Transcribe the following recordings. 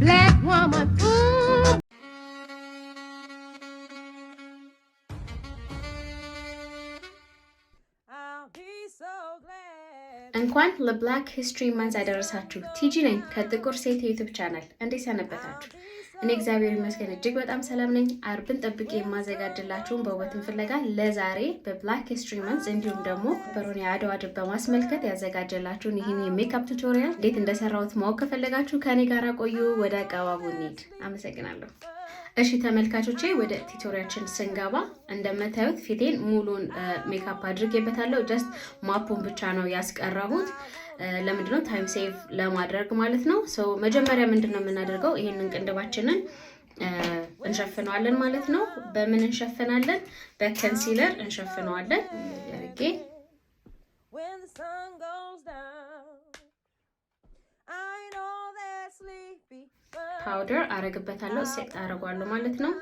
black woman. እንኳን ለብላክ ሂስትሪ ማንዝ ያደረሳችሁ። ቲጂ ነኝ ከጥቁር ሴት ዩቲዩብ ቻናል። እንዴት ሰነበታችሁ? እኔ እግዚአብሔር ይመስገን እጅግ በጣም ሰላም ነኝ። አርብን ጠብቄ የማዘጋጅላችሁን በውበትን ፍለጋ ለዛሬ በብላክ ሂስትሪ ማንዝ እንዲሁም ደግሞ በሮኒ የአድዋ ድል በማስመልከት ያዘጋጀላችሁን ይህን የሜካፕ ቱቶሪያል እንዴት እንደሰራሁት ማወቅ ከፈለጋችሁ ከኔ ጋር ቆዩ። ወደ አቀባቡ እንሂድ። አመሰግናለሁ። እሺ ተመልካቾቼ ወደ ቱቶሪያችን ስንገባ እንደምታዩት ፊቴን ሙሉን ሜካፕ አድርጌበታለሁ። ጀስት ማፑን ብቻ ነው ያስቀረሁት። ለምንድነው? ታይም ሴቭ ለማድረግ ማለት ነው። ሶ መጀመሪያ ምንድነው የምናደርገው? ይሄንን ቅንድባችንን እንሸፍነዋለን ማለት ነው። በምን እንሸፍናለን? በኮንሲለር እንሸፍነዋለን። ያርጌ ፓውደር አረግበታለሁ። ሴት አረጋለሁ ማለት ነው።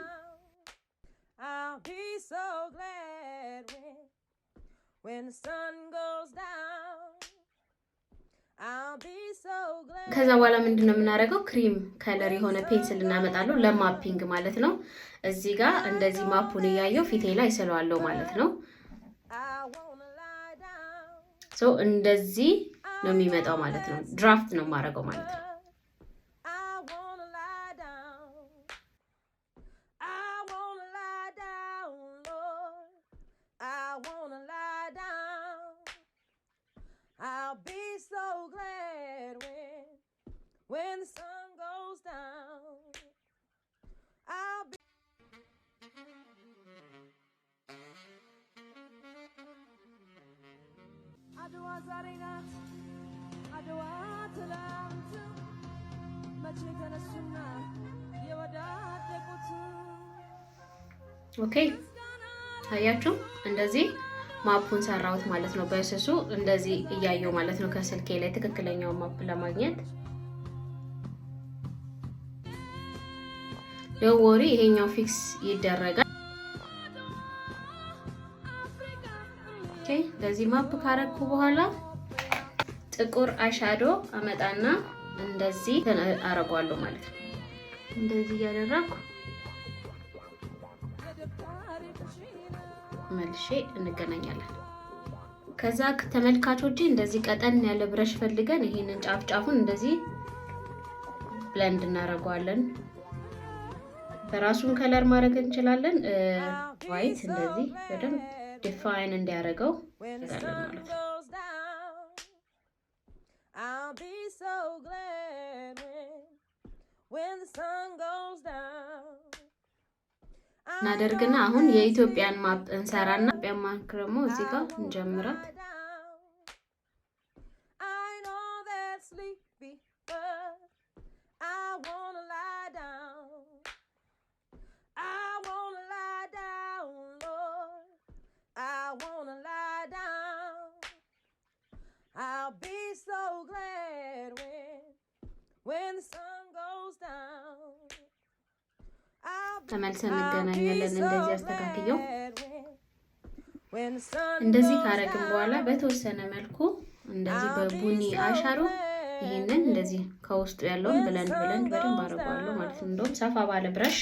ከዛ በኋላ ምንድነው የምናደርገው? ክሪም ከለር የሆነ ፔንስል እናመጣለሁ ለማፒንግ ማለት ነው። እዚህ ጋር እንደዚህ ማፑን እያየው ፊቴ ላይ ስለዋለሁ ማለት ነው። ሶ እንደዚህ ነው የሚመጣው ማለት ነው። ድራፍት ነው የማደርገው ማለት ነው። When the sun goes down, I'll be Adwa zarinat Adwa talant mache kanasuna yewadadekut ኦኬ አያችሁ እንደዚህ ማፑን ሰራሁት ማለት ነው። በስሱ እንደዚህ እያየው ማለት ነው ከስልኬ ላይ ትክክለኛው ማፕ ለማግኘት ደወሪ ይሄኛው ፊክስ ይደረጋል። ኦኬ ለዚህ ማፕ ካረኩ በኋላ ጥቁር አሻዶ አመጣና እንደዚህ አረጋለሁ ማለት ነው። እንደዚህ ያደረኩ መልሼ እንገናኛለን። ከዛ ተመልካቾቼ እንደዚህ ቀጠን ያለ ብረሽ ፈልገን ይሄንን ጫፍ ጫፉን እንደዚህ ብለንድ እናረጋለን። በራሱን ከለር ማድረግ እንችላለን። ዋይት እንደዚህ በደንብ ዲፋይን እንዲያደርገው እንላለን ማለት ነው። እናደርግና አሁን የኢትዮጵያን ማፕ እንሰራና ኢትዮጵያን ማፕ ደግሞ እዚህ ጋር እንጀምራት። I'll be so glad when the sun goes down. ተመልሰን እንገናኛለን። እንደዚህ አስተካክየው እንደዚህ ካረግን በኋላ በተወሰነ መልኩ እንደዚህ በቡኒ አሻሮ ይሄንን እንደዚህ ከውስጡ ያለውን ብለንድ በደንብ አረጋለሁ ማለት ነው። እንደውም ሰፋ ባለ ብረሽ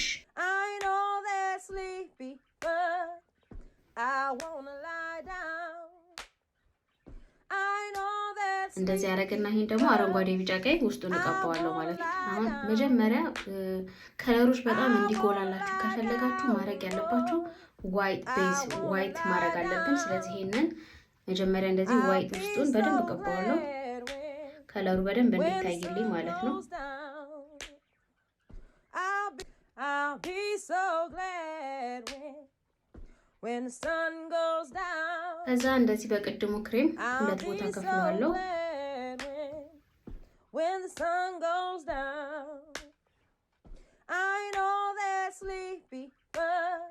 እንደዚህ ያረግና ይሄን ደግሞ አረንጓዴ ቢጫ ቀይ ውስጡን እቀባዋለሁ ማለት ነው። አሁን መጀመሪያ ከለሮች በጣም እንዲጎላላችሁ ከፈለጋችሁ ማድረግ ያለባችሁ ዋይት ቤዝ ዋይት ማድረግ አለብን። ስለዚህ ይሄንን መጀመሪያ እንደዚህ ዋይት ውስጡን በደንብ እቀባዋለሁ ከለሩ በደንብ እንዲታይልኝ ማለት ነው። I'll be so glad when the sun goes down. ከዛ እንደዚህ በቅድሙ ክሬም ሁለት ቦታ ከፍለዋለሁ። When the sun goes down, I know they're sleepy, but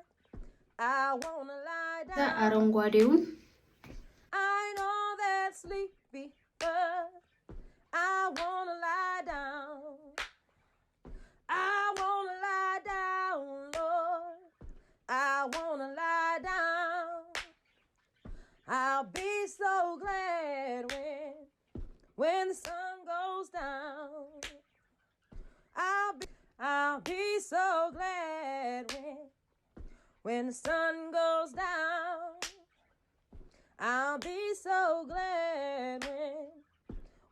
I wanna lie down. አረንጓዴውን I know they're sleepy, but I wanna lie down. I wanna lie down, Lord. I wanna lie down. I'll be so glad when the sun goes down. I'll be when the sun goes down. I'll be so glad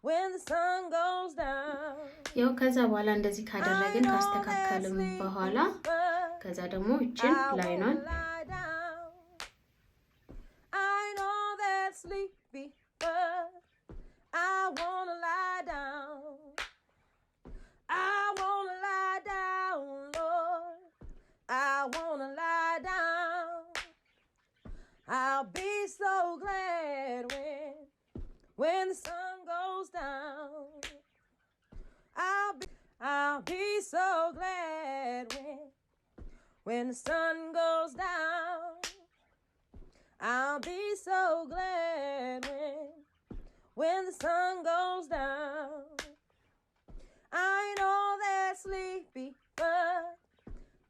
when the sun goes down. ያው ከዛ በኋላ እንደዚህ ካደረግን ካስተካከልን በኋላ ከዛ ደግሞ እቺን ላይኗን I know that sleepy but I wanna lie down. I wanna lie down, Lord. I wanna lie down. I'll be so glad when the sun goes down. I'll be so glad when the sun goes down. I'll be so glad when the sun goes down. I know they're sleepy, but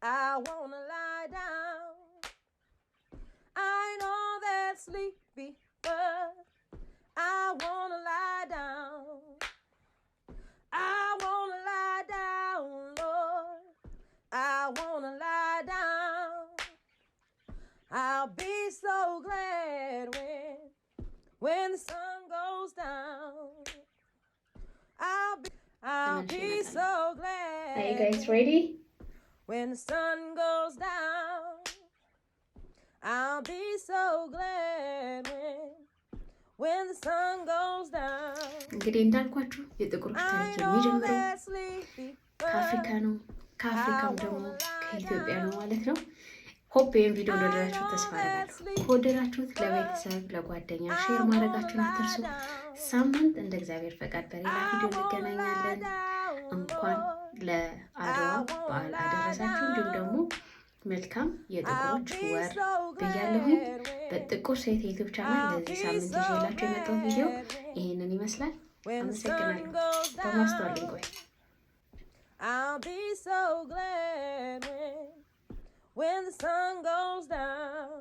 I wanna lie down. I know they're sleepy, but I wanna lie down. I wanna lie down, Lord. I wanna lie down. I'll be so glad when the sun goes down. I'll be so glad. Are you guys ready? When the sun goes down. I'll be so glad when the sun goes down. እንግዲህ እንዳልኳችሁ የጥቁሮች ታሪክ የሚጀምረው ከአፍሪካ ነው። ከአፍሪካም ደግሞ ከኢትዮጵያ ነው ማለት ነው። ሆፕ ይህን ቪዲዮ እንደወደዳችሁት ተስፋ አደርጋለሁ። ከወደዳችሁት ለቤተሰብ ለጓደኛ ሼር ማድረጋችሁን አትርሱ። ሳምንት እንደ እግዚአብሔር ፈቃድ በሌላ ቪዲዮ እንገናኛለን። እንኳን ለአድዋ በዓል አደረሳችሁ። እንዲሁም ደግሞ መልካም የጥቁሮች ወር ብያለሁኝ። በጥቁር ሴት የዩቲዩብ ቻናል ለዚህ ሳምንት ይዤላችሁ የመጣው ቪዲዮ ይሄንን ይመስላል። አመሰግናለሁ። በማስተዋል እንቆይ። I'll be so glad when the sun goes down.